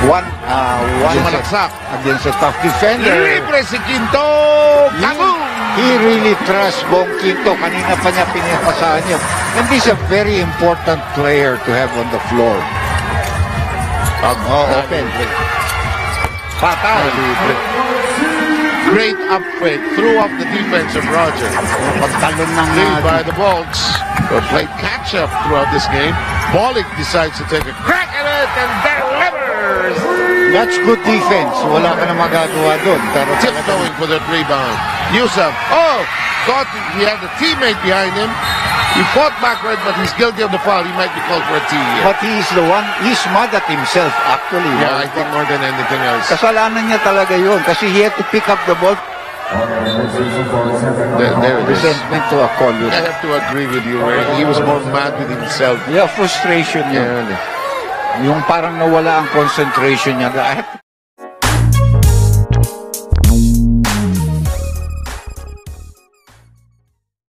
Sumalaksak. Against a tough defender. Libre si Quinto. Kaboom! He really trusts Bong Quinto. Kanina pa niya pinapasahan niya. And he's a very important player to have on the floor. Open. Patay. Great up fake. Threw off the defense of Roger. Pagtalon ng Lead by the Bolts. But played catch up throughout this game. Bollig decides to take a crack at it and delivers. that's good defense. Wala ka na magagawa doon. Pero Tiptoeing for that rebound. Yusuf. Thought he had a teammate behind him. He fought backward, but he's guilty of the foul. He might be called for a tee. But he's mad at himself actually. Yeah, I think more than anything else. Kasalanan niya talaga yun kasi he had to pick up the ball. There it is. Resentment to a call. I have to agree with you, Ray. He was more mad with himself. Yeah, frustration yun. Yeah. Yung parang nawala ang concentration niya. I have to